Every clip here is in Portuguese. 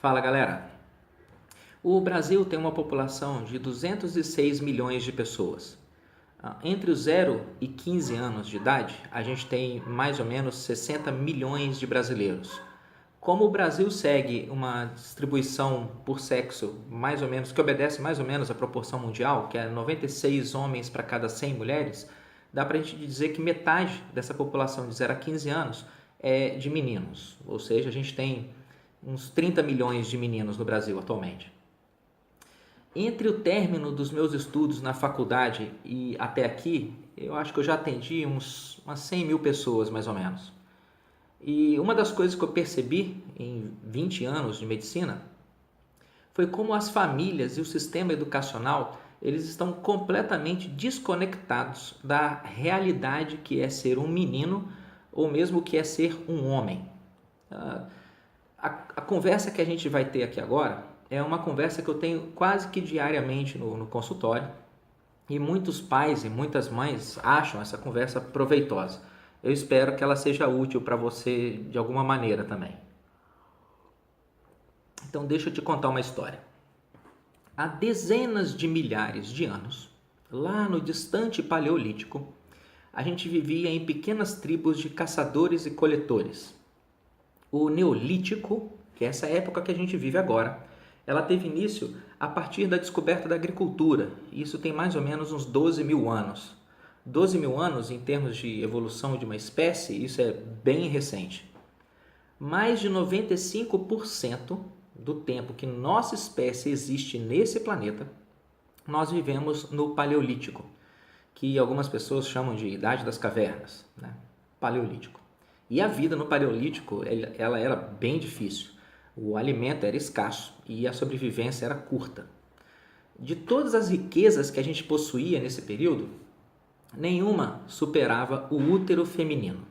Fala, galera. O Brasil tem uma população de 206 milhões de pessoas. Entre os 0 e 15 anos de idade, a gente tem mais ou menos 60 milhões de brasileiros. Como o Brasil segue uma distribuição por sexo mais ou menos, que obedece mais ou menos à proporção mundial, que é 96 homens para cada 100 mulheres, dá para a gente dizer que metade dessa população de 0 a 15 anos é de meninos. Ou seja, a gente tem uns 30 milhões de meninos no Brasil atualmente. Entre o término dos meus estudos na faculdade e até aqui, eu acho que eu já atendi umas 100 mil pessoas, mais ou menos. E uma das coisas que eu percebi em 20 anos de medicina foi como as famílias e o sistema educacional eles estão completamente desconectados da realidade que é ser um menino ou mesmo que é ser um homem. A conversa que a gente vai ter aqui agora é uma conversa que eu tenho quase que diariamente no consultório e muitos pais e muitas mães acham essa conversa proveitosa. Eu espero que ela seja útil para você de alguma maneira também. Então deixa eu te contar uma história. Há dezenas de milhares de anos, lá no distante Paleolítico, a gente vivia em pequenas tribos de caçadores e coletores. O Neolítico, que é essa época que a gente vive agora, ela teve início a partir da descoberta da agricultura. Isso tem mais ou menos uns 12 mil anos. 12 mil anos, em termos de evolução de uma espécie, isso é bem recente. Mais de 95% do tempo que nossa espécie existe nesse planeta, nós vivemos no Paleolítico, que algumas pessoas chamam de Idade das Cavernas, né? Paleolítico. E a vida no Paleolítico, ela era bem difícil. O alimento era escasso e a sobrevivência era curta. De todas as riquezas que a gente possuía nesse período, nenhuma superava o útero feminino.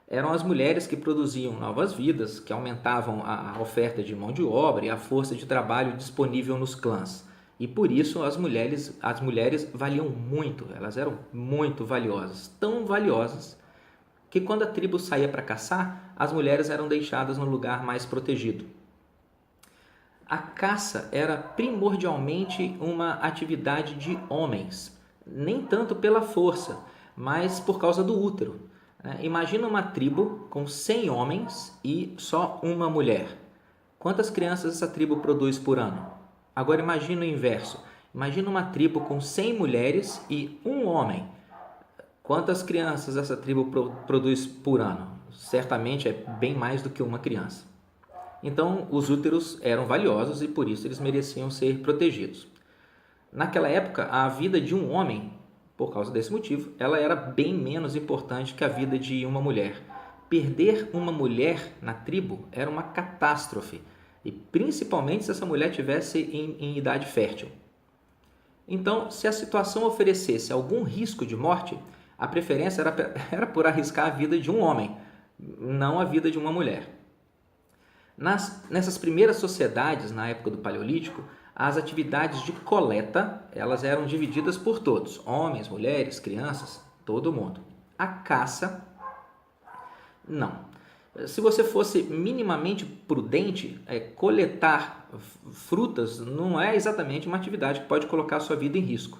Eram as mulheres que produziam novas vidas, que aumentavam a oferta de mão de obra e a força de trabalho disponível nos clãs. E por isso as mulheres valiam muito, elas eram muito valiosas, tão valiosas que quando a tribo saía para caçar, as mulheres eram deixadas no lugar mais protegido. A caça era primordialmente uma atividade de homens, nem tanto pela força, mas por causa do útero. Imagina uma tribo com 100 homens e só uma mulher. Quantas crianças essa tribo produz por ano? Agora imagina o inverso. Imagina uma tribo com 100 mulheres e um homem. Quantas crianças essa tribo produz por ano? Certamente é bem mais do que uma criança. Então, os úteros eram valiosos e por isso eles mereciam ser protegidos. Naquela época, a vida de um homem, por causa desse motivo, ela era bem menos importante que a vida de uma mulher. Perder uma mulher na tribo era uma catástrofe, e principalmente se essa mulher tivesse em idade fértil. Então, se a situação oferecesse algum risco de morte, a preferência era por arriscar a vida de um homem, não a vida de uma mulher. Nessas primeiras sociedades, na época do Paleolítico, as atividades de coleta elas eram divididas por todos, homens, mulheres, crianças, todo mundo. A caça, não. Se você fosse minimamente prudente, coletar frutas não é exatamente uma atividade que pode colocar a sua vida em risco.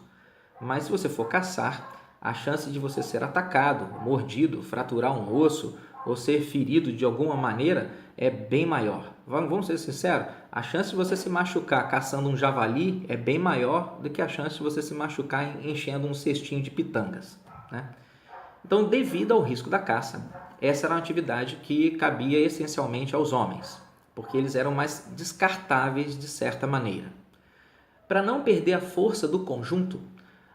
Mas se você for caçar, a chance de você ser atacado, mordido, fraturar um osso ou ser ferido de alguma maneira é bem maior. Vamos ser sinceros, a chance de você se machucar caçando um javali é bem maior do que a chance de você se machucar enchendo um cestinho de pitangas, né? Então, devido ao risco da caça, essa era uma atividade que cabia essencialmente aos homens, porque eles eram mais descartáveis de certa maneira. Para não perder a força do conjunto,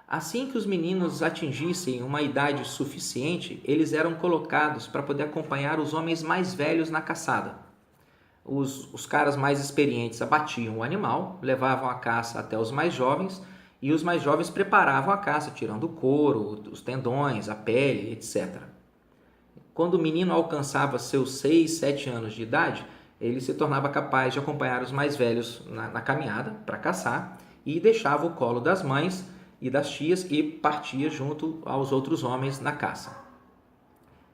assim que os meninos atingissem uma idade suficiente, eles eram colocados para poder acompanhar os homens mais velhos na caçada. Os caras mais experientes abatiam o animal, levavam a caça até os mais jovens e os mais jovens preparavam a caça, tirando o couro, os tendões, a pele, etc. Quando o menino alcançava seus 6, 7 anos de idade, ele se tornava capaz de acompanhar os mais velhos na caminhada para caçar e deixava o colo das mães e das tias e partia junto aos outros homens na caça.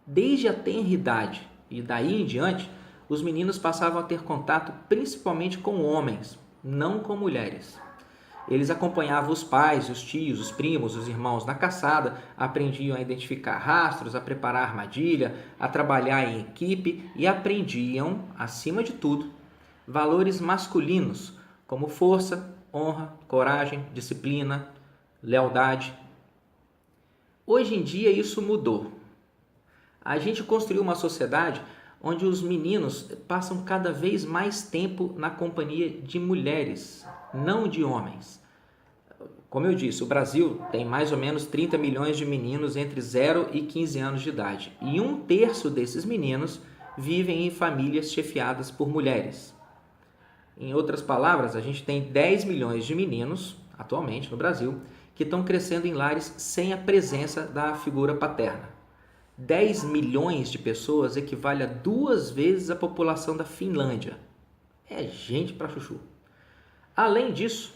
Desde a tenra idade e daí em diante, os meninos passavam a ter contato principalmente com homens, não com mulheres. Eles acompanhavam os pais, os tios, os primos, os irmãos na caçada, aprendiam a identificar rastros, a preparar armadilha, a trabalhar em equipe e aprendiam, acima de tudo, valores masculinos como força, honra, coragem, disciplina, lealdade. Hoje em dia isso mudou. A gente construiu uma sociedade onde os meninos passam cada vez mais tempo na companhia de mulheres, não de homens. Como eu disse, o Brasil tem mais ou menos 30 milhões de meninos entre 0 e 15 anos de idade. E 1/3 desses meninos vivem em famílias chefiadas por mulheres. Em outras palavras, a gente tem 10 milhões de meninos, atualmente no Brasil, que estão crescendo em lares sem a presença da figura paterna. 10 milhões de pessoas equivale a 2 vezes a população da Finlândia. É gente pra chuchu. Além disso,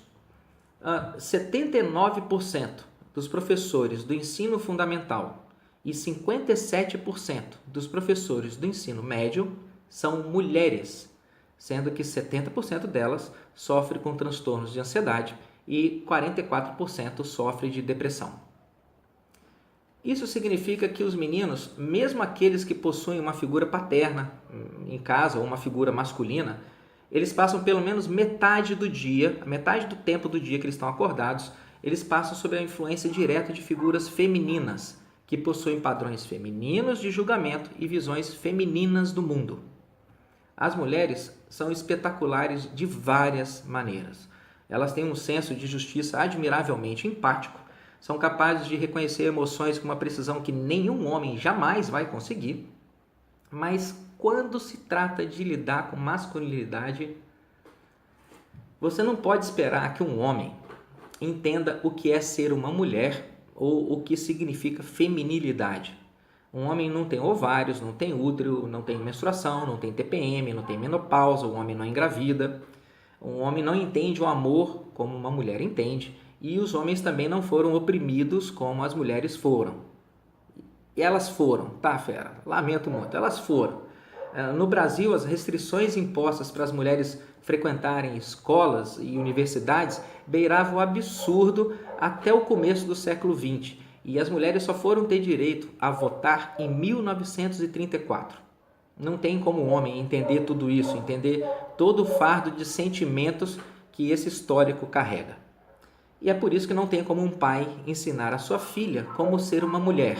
79% dos professores do ensino fundamental e 57% dos professores do ensino médio são mulheres, sendo que 70% delas sofrem com transtornos de ansiedade e 44% sofrem de depressão. Isso significa que os meninos, mesmo aqueles que possuem uma figura paterna em casa ou uma figura masculina, eles passam pelo menos metade do dia, metade do tempo do dia que eles estão acordados, eles passam sob a influência direta de figuras femininas, que possuem padrões femininos de julgamento e visões femininas do mundo. As mulheres são espetaculares de várias maneiras. Elas têm um senso de justiça admiravelmente empático, são capazes de reconhecer emoções com uma precisão que nenhum homem jamais vai conseguir, mas quando se trata de lidar com masculinidade, você não pode esperar que um homem entenda o que é ser uma mulher ou o que significa feminilidade. Um homem não tem ovários, não tem útero, não tem menstruação, não tem TPM, não tem menopausa, um homem não engravida. Um homem não entende o amor como uma mulher entende, e os homens também não foram oprimidos como as mulheres foram. E elas foram, tá, fera? Lamento muito, elas foram. No Brasil, as restrições impostas para as mulheres frequentarem escolas e universidades beiravam o absurdo até o começo do século XX, e as mulheres só foram ter direito a votar em 1934. Não tem como o homem entender tudo isso, entender todo o fardo de sentimentos que esse histórico carrega. E é por isso que não tem como um pai ensinar a sua filha como ser uma mulher.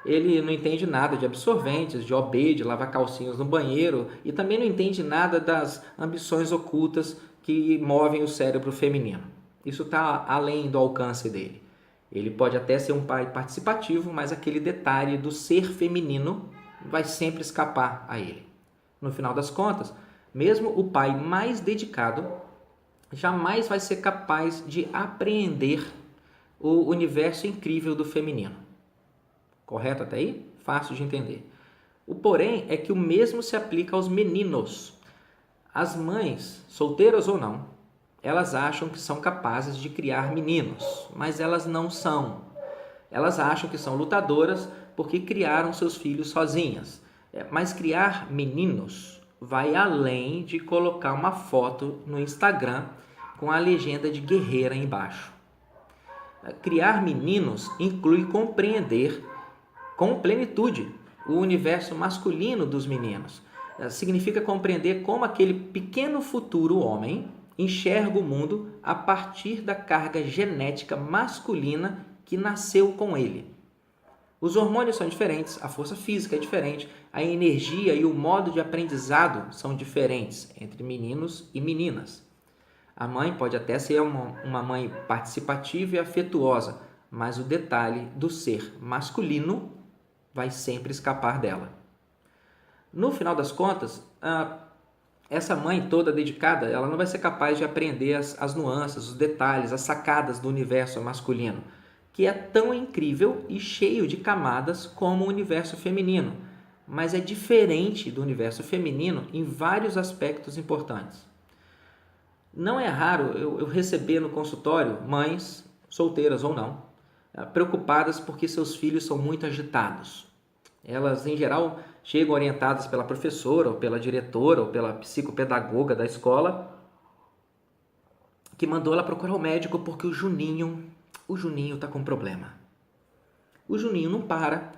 Ele não entende nada de absorventes, de OB, de lavar calcinhas no banheiro, e também não entende nada das ambições ocultas que movem o cérebro feminino. Isso está além do alcance dele. Ele pode até ser um pai participativo, mas aquele detalhe do ser feminino vai sempre escapar a ele. No final das contas, mesmo o pai mais dedicado jamais vai ser capaz de apreender o universo incrível do feminino. Correto até aí? Fácil de entender. O porém é que o mesmo se aplica aos meninos. As mães, solteiras ou não, elas acham que são capazes de criar meninos, mas elas não são. Elas acham que são lutadoras porque criaram seus filhos sozinhas. Mas criar meninos vai além de colocar uma foto no Instagram com a legenda de guerreira embaixo. Criar meninos inclui compreender com plenitude o universo masculino dos meninos. Significa compreender como aquele pequeno futuro homem enxerga o mundo a partir da carga genética masculina que nasceu com ele. Os hormônios são diferentes, a força física é diferente, a energia e o modo de aprendizado são diferentes entre meninos e meninas. A mãe pode até ser uma mãe participativa e afetuosa, mas o detalhe do ser masculino vai sempre escapar dela. No final das contas, essa mãe toda dedicada, ela não vai ser capaz de aprender as nuances, os detalhes, as sacadas do universo masculino, que é tão incrível e cheio de camadas como o universo feminino, mas é diferente do universo feminino em vários aspectos importantes. Não é raro eu receber no consultório mães, solteiras ou não, preocupadas porque seus filhos são muito agitados. Elas, em geral, chegam orientadas pela professora, ou pela diretora, ou pela psicopedagoga da escola, que mandou ela procurar o médico porque o Juninho está com problema. O Juninho não para,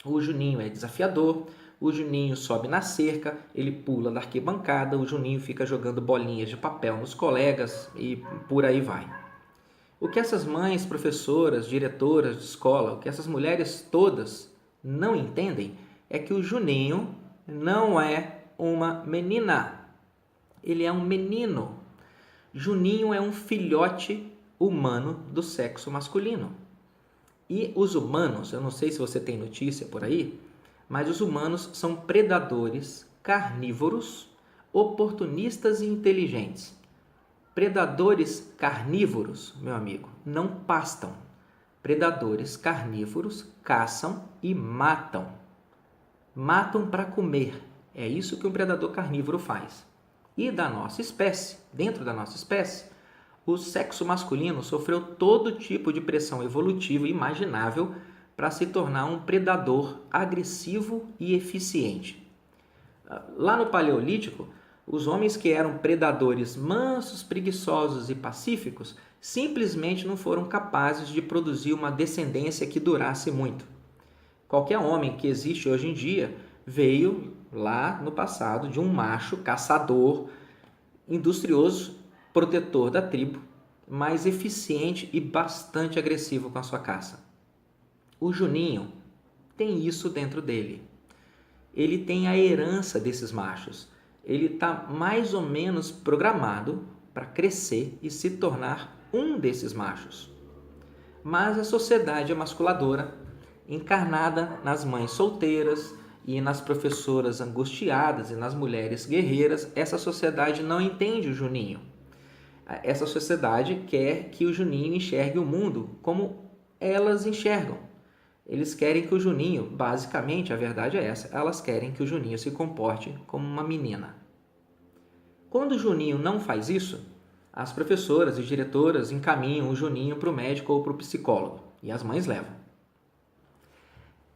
o Juninho é desafiador, o Juninho sobe na cerca, ele pula da arquibancada, o Juninho fica jogando bolinhas de papel nos colegas e por aí vai. O que essas mães, professoras, diretoras de escola, o que essas mulheres todas não entendem é que o Juninho não é uma menina, ele é um menino. Juninho é um filhote humano do sexo masculino. E os humanos, eu não sei se você tem notícia por aí, mas os humanos são predadores carnívoros, oportunistas e inteligentes. Predadores carnívoros, meu amigo, não pastam. Predadores carnívoros caçam e matam. Matam para comer. É isso que um predador carnívoro faz. E da nossa espécie, dentro da nossa espécie, o sexo masculino sofreu todo tipo de pressão evolutiva imaginável para se tornar um predador agressivo e eficiente. Lá no Paleolítico, os homens que eram predadores mansos, preguiçosos e pacíficos simplesmente não foram capazes de produzir uma descendência que durasse muito. Qualquer homem que existe hoje em dia veio lá no passado de um macho caçador, industrioso, protetor da tribo, mais eficiente e bastante agressivo com a sua caça. O Juninho tem isso dentro dele. Ele tem a herança desses machos. Ele está mais ou menos programado para crescer e se tornar um desses machos. Mas a sociedade emasculadora, encarnada nas mães solteiras e nas professoras angustiadas e nas mulheres guerreiras, essa sociedade não entende o Juninho. Essa sociedade quer que o Juninho enxergue o mundo como elas enxergam. Eles querem que o Juninho, basicamente, a verdade é essa, elas querem que o Juninho se comporte como uma menina. Quando o Juninho não faz isso, as professoras e diretoras encaminham o Juninho para o médico ou para o psicólogo, e as mães levam.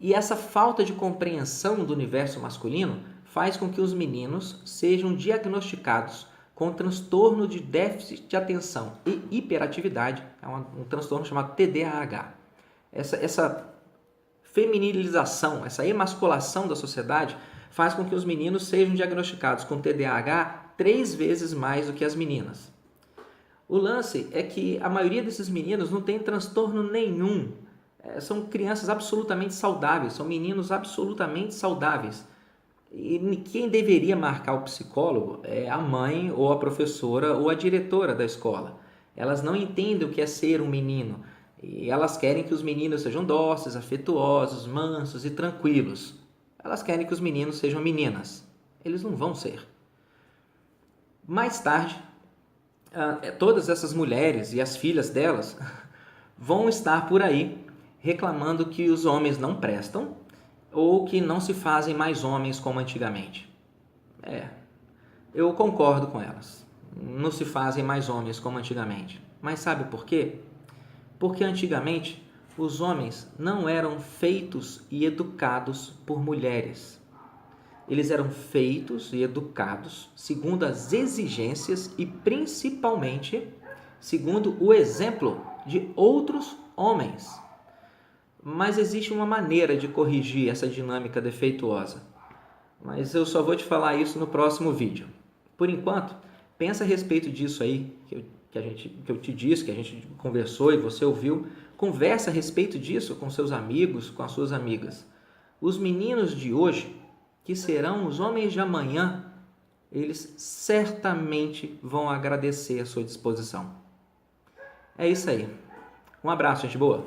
E essa falta de compreensão do universo masculino faz com que os meninos sejam diagnosticados com transtorno de déficit de atenção e hiperatividade, é um transtorno chamado TDAH. Essa feminilização, essa emasculação da sociedade faz com que os meninos sejam diagnosticados com TDAH 3 vezes mais do que as meninas. O lance é que a maioria desses meninos não tem transtorno nenhum. São crianças absolutamente saudáveis, são meninos absolutamente saudáveis. E quem deveria marcar o psicólogo é a mãe ou a professora ou a diretora da escola. Elas não entendem o que é ser um menino. E elas querem que os meninos sejam dóceis, afetuosos, mansos e tranquilos. Elas querem que os meninos sejam meninas. Eles não vão ser. Mais tarde, todas essas mulheres e as filhas delas vão estar por aí reclamando que os homens não prestam ou que não se fazem mais homens como antigamente. Eu concordo com elas. Não se fazem mais homens como antigamente. Mas sabe por quê? Porque antigamente os homens não eram feitos e educados por mulheres. Eles eram feitos e educados segundo as exigências e principalmente segundo o exemplo de outros homens. Mas existe uma maneira de corrigir essa dinâmica defeituosa. Mas eu só vou te falar isso no próximo vídeo. Por enquanto, pensa a respeito disso aí que eu te disse, que a gente conversou e você ouviu. Conversa a respeito disso com seus amigos, com as suas amigas. Os meninos de hoje, que serão os homens de amanhã, eles certamente vão agradecer a sua disposição. É isso aí. Um abraço, gente boa!